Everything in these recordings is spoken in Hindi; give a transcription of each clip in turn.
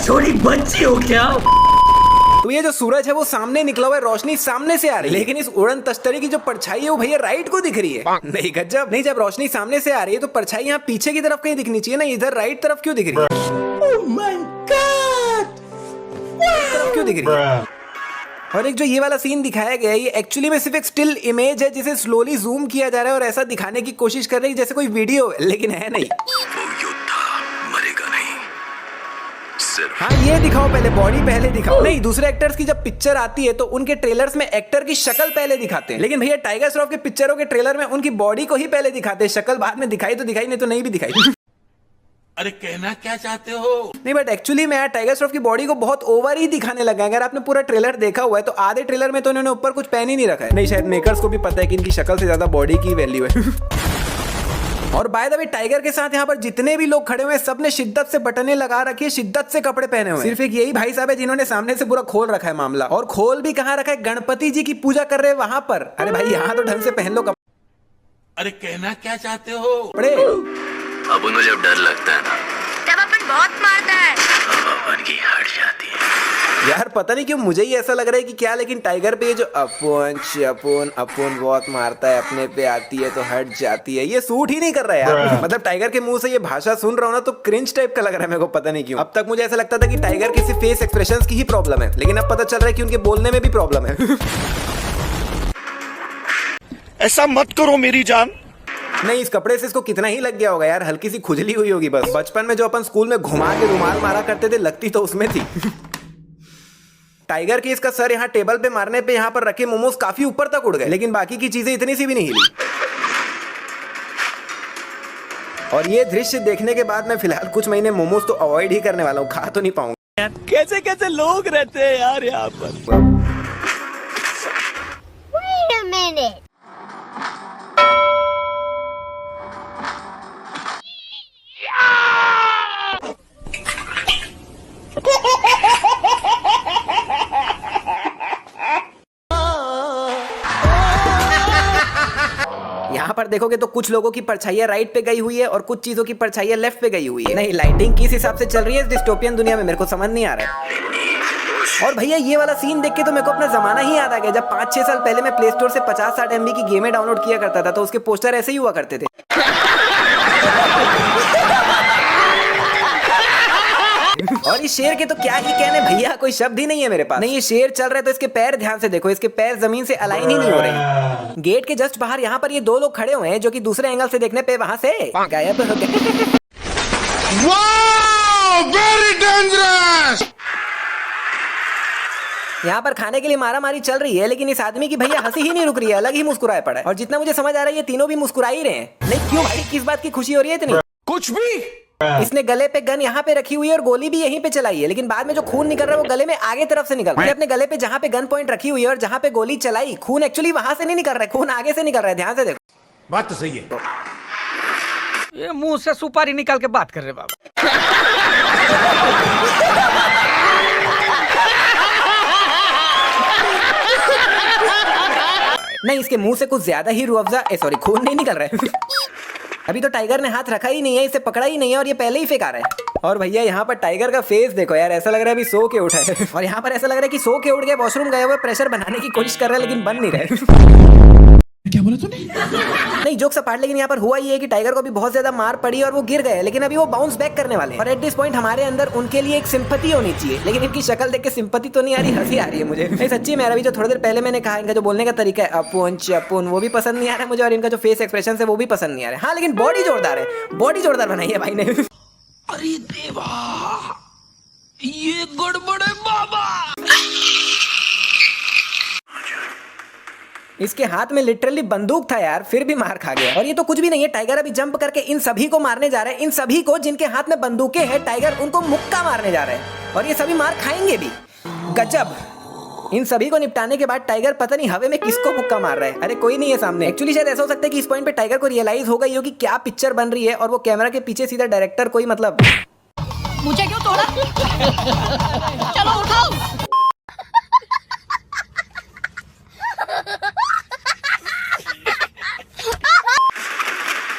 छोटी बच्ची हो क्या? तो ये जो सूरज है वो सामने निकला हुआ है, रोशनी सामने से आ रही है, लेकिन इस उड़न तश्तरी की जो परछाई है वो भैया राइट को दिख रही है। नहीं गजब नहीं, जब रोशनी सामने से आ रही है तो परछाई यहाँ पीछे की तरफ कहीं दिखनी चाहिए ना, इधर राइट तरफ क्यों दिख रही है? Oh my God! इस तरफ क्यों दिख रही है? और एक जो ये वाला सीन दिखाया गया है ये एक्चुअली में सिर्फ एक स्टिल इमेज है जिसे स्लोली जूम किया जा रहा है और ऐसा दिखाने की कोशिश कर रही है जैसे कोई वीडियो है, लेकिन है नहीं। हाँ ये दिखाओ पहले, बॉडी पहले दिखाओ। नहीं, दूसरे एक्टर्स की जब पिक्चर आती है तो उनके ट्रेलर्स में एक्टर की शक्ल पहले दिखाते हैं, लेकिन भैया टाइगर श्रॉफ के पिक्चरों के ट्रेलर में उनकी बॉडी को ही पहले दिखाते हैं, शक्ल बाद में दिखाई तो दिखाई, नहीं तो नहीं भी दिखाई। अरे कहना क्या चाहते हो? नहीं बट एक्चुअली मैं टाइगर श्रॉफ की बॉडी को बहुत ओवर ही दिखाने लगा। अगर आपने पूरा ट्रेलर देखा हुआ है तो आधे ट्रेलर में तो इन्होंने ऊपर कुछ पहन ही नहीं रखा है। नहीं, शायद मेकर्स को भी पता है कि इनकी शक्ल से ज्यादा बॉडी की वैल्यू है। और बाय द वे टाइगर के साथ यहाँ पर जितने भी लोग खड़े हुए हैं सबने शिद्दत से बटने लगा रखी है, शिद्दत से कपड़े पहने हुए हैं। सिर्फ एक यही भाई साहब है जिन्होंने सामने से पूरा खोल रखा है मामला। और खोल भी कहाँ रखा है? गणपति जी की पूजा कर रहे हैं वहां पर। अरे भाई यहाँ तो ढंग से पहन लो कपड़े। अरे कहना क्या चाहते हो? अपन को जब डर लगता है ना, जब अपन बहुत मारता है, अपन की हट जाती है। यार पता नहीं क्यों मुझे ही ऐसा लग रहा है कि क्या, लेकिन टाइगर पे ये जो अपन बहुत मारता है, अपने पे आती है तो हट जाती है, ये सूट ही नहीं कर रहा है यार। मतलब टाइगर के मुंह से ये भाषा सुन रहा हूँ ना तो क्रिंज टाइप का लग रहा है मेरे को, पता नहीं क्यों। अब तक मुझे ऐसा लगता था कि टाइगर के सिर्फ फेस एक्सप्रेशंस की ही प्रॉब्लम है, लेकिन अब पता चल रहा है कि उनके बोलने में भी प्रॉब्लम है। ऐसा मत करो मेरी जान। नहीं, इस कपड़े से इसको कितना ही लग गया होगा यार, हल्की सी खुजली हुई होगी बस। बचपन में जो अपन स्कूल में घुमा के रुमाल मारा करते थे, लगती तो उसमें थी। टाइगर की इसका सर यहाँ टेबल पे मारने पे यहाँ पर रखे मोमोज काफी ऊपर तक उड़ गए, लेकिन बाकी की चीजें इतनी सी भी नहीं हिली। और ये दृश्य देखने के बाद मैं फिलहाल कुछ महीने मोमोज तो अवॉइड ही करने वाला हूँ, खा तो नहीं पाऊंगा। कैसे कैसे लोग रहते हैं यार यहाँ पर। Wait a minute. यहाँ पर देखोगे तो कुछ लोगों की परछाइयाँ राइट पे गई हुई है और कुछ चीजों की परछाइयाँ लेफ्ट पे गई हुई है। नहीं, लाइटिंग किस हिसाब से चल रही है इस डिस्टोपियन दुनिया में मेरे को समझ नहीं आ रहा है। और भैया ये वाला सीन देख के तो मेरे को अपना जमाना ही याद आ गया, जब 5-6 साल पहले मैं प्ले स्टोर से 50-60 MB की गेमें डाउनलोड किया करता था तो उसके पोस्टर ऐसे ही हुआ करते थे। और इस शेर के तो क्या ही कहने भैया, कोई शब्द ही नहीं है मेरे पास। नहीं, ये शेर चल रहा है तो इसके पैर ध्यान से देखो, इसके पैर जमीन से अलाइन ही नहीं हो रहे। गेट के जस्ट बाहर यहाँ पर ये दो लोग खड़े हुए हैं जो कि दूसरे एंगल से देखने पे वहां से गायब हो गए। Very dangerous. यहाँ पर खाने के लिए मारा मारी चल रही है, लेकिन इस आदमी की भैया हंसी ही नहीं रुक रही है, अलग ही मुस्कुराए पड़ा है। और जितना मुझे समझ आ रहा है ये तीनों भी मुस्कुरा ही रहे हैं। नहीं क्यों भाई, किस बात की खुशी हो रही है इतनी? कुछ भी। इसने गले पे गन यहाँ पे रखी हुई है और गोली भी यहीं पे चलाई है, लेकिन बाद में जो खून निकल रहा है वो गले में आगे तरफ से निकल रहा है। अपने गले पे जहाँ पे गन पॉइंट रखी हुई है और जहाँ पे गोली चलाई, खून एक्चुअली वहां से नहीं निकल रहा है, खून आगे से निकल रहा है। ध्यान से देखो, बात तो सही है। ये मुंह से सुपारी निकाल के बात कर रहे बाबा। नहीं, इसके मुंह से कुछ ज्यादा ही रूह अफ़ज़ा सॉरी खून नहीं निकल रहा है। अभी तो टाइगर ने हाथ रखा ही नहीं है, इसे पकड़ा ही नहीं है और ये पहले ही फेंका रहा है। और भैया यहाँ पर टाइगर का फेस देखो यार, ऐसा लग रहा है अभी सो के उठा है। और यहाँ पर ऐसा लग रहा है कि सो के उठ गया, वॉशरूम गया हुआ, प्रेशर बनाने की कोशिश कर रहा है लेकिन बन नहीं रहा। क्या बोला तूने? नहीं जोक सपाट, लेकिन यहाँ पर हुआ ये है कि टाइगर को भी बहुत ज्यादा मार पड़ी और वो गिर गए, लेकिन अभी वो बाउंस बैक करने वाले हैं। और एट दिस पॉइंट हमारे अंदर उनके लिए एक सिंपैथी होनी चाहिए, लेकिन इनकी शक्ल देख के सिंपैथी तो नहीं आ रही, हंसी आ रही है मुझे। नहीं सच्ची में, अभी जो थोड़ी देर पहले मैंने कहा इनका जो बोलने का तरीका है अपुन चपुन, वो भी पसंद नहीं आ रहा है मुझे, और इनका जो फेस एक्सप्रेशन है वो भी पसंद नहीं आ रहा है। हाँ लेकिन बॉडी जोरदार है, बॉडी जोरदार बनाई है भाई ने। अरे देवा, ये गड़बड़ है बाबा। इसके हाथ में लिटरली बंदूक था यार, फिर भी मार खा गया। और ये तो कुछ भी नहीं है, टाइगर अभी जंप करके इन सभी को मारने जा रहा है, इन सभी को जिनके हाथ में बंदूकें हैं, टाइगर उनको मुक्का मारने जा रहा है और ये सभी मार खाएंगे भी। गजब। इन सभी को निपटाने के बाद टाइगर पता नहीं हवे में किसको मुक्का मार रहा है। अरे कोई नहीं है सामने। एक्चुअली शायद ऐसा हो सकता है कि इस पॉइंट पे टाइगर को रियलाइज हो गई हो कि क्या पिक्चर बन रही है और वो कैमरा के पीछे सीधा डायरेक्टर कोई मतलब मुझे क्यों तोड़ा? चलो उठाओ।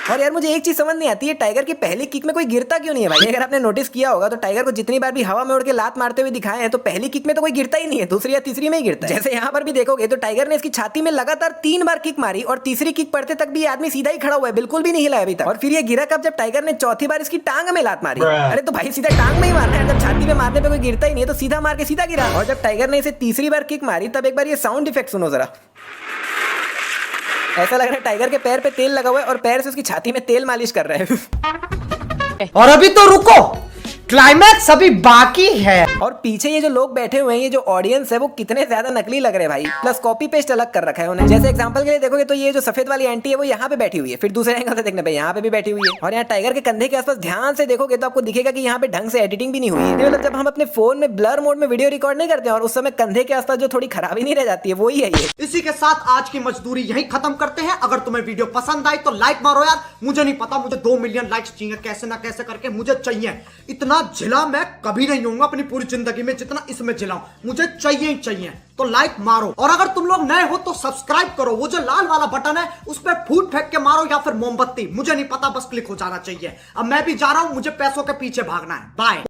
और यार मुझे एक चीज समझ नहीं आती है, टाइगर की पहली किक में कोई गिरता क्यों नहीं है भाई? अगर आपने नोटिस किया होगा तो टाइगर को जितनी बार भी हवा में उड़ के लात मारते हुए दिखाए हैं तो पहली किक में तो कोई गिरता ही नहीं है, दूसरी या तीसरी में ही गिरता है। जैसे यहाँ पर भी देखोगे तो टाइगर ने इसकी छाती में लगातार 3 बार किक मारी और तीसरी किक पड़ते तक भी ये आदमी सीधा ही खड़ा हुआ है, बिल्कुल भी नहीं हिला अभी तक। और फिर ये गिरा कब? जब टाइगर ने चौथी बार इसकी टांग में लात मारी। अरे तो भाई सीधा टांग में ही मारना है, जब छाती में मारने पे कोई गिरता ही नहीं है तो सीधा मार के सीधा गिरा। और जब टाइगर ने इसे तीसरी बार किक मारी तब एक बार ये साउंड इफेक्ट सुनो जरा। ऐसा लग रहा है टाइगर के पैर पे तेल लगा हुआ है और पैर से उसकी छाती में तेल मालिश कर रहा है। और अभी तो रुको, क्लाइमैक्स अभी बाकी है। और पीछे ये जो लोग बैठे हुए हैं, ये जो ऑडियंस है वो कितने ज्यादा नकली लग रहे हैं भाई, प्लस कॉपी पेस्ट अलग कर रखा है उन्हें। जैसे एग्जांपल के लिए देखोगे तो ये जो सफेद वाली आंटी है वो यहाँ पे बैठी हुई है, फिर दूसरे एंगल से देखने पे यहाँ पे भी बैठी हुई है। और यहाँ टाइगर के कंधे के आसपास ध्यान से देखोगे तो आपको दिखेगा कि यहाँ पे ढंग से एडिटिंग भी नहीं हुई है। मतलब जब हम अपने फोन में ब्लर मोड में वीडियो रिकॉर्ड नहीं करते और उस समय कंधे के आसपास जो थोड़ी खराबी नहीं रह जाती है वही है ये। इसी के साथ आज की मजदूरी यहीं खत्म करते हैं। अगर तुम्हें वीडियो पसंद आई तो लाइक मारो यार। मुझे नहीं पता, मुझे 2 मिलियन लाइक्स चाहिए, कैसे ना कैसे करके मुझे चाहिए। इतना झिला मैं कभी नहीं होऊंगा अपनी पूरी जिंदगी में जितना इसमें झिलाऊं, मुझे चाहिए ही चाहिए। तो लाइक मारो और अगर तुम लोग नए हो तो सब्सक्राइब करो। वो जो लाल वाला बटन है उस पर फूट फेंक के मारो या फिर मोमबत्ती, मुझे नहीं पता, बस क्लिक हो जाना चाहिए। अब मैं भी जा रहा हूं, मुझे पैसों के पीछे भागना है। बाय।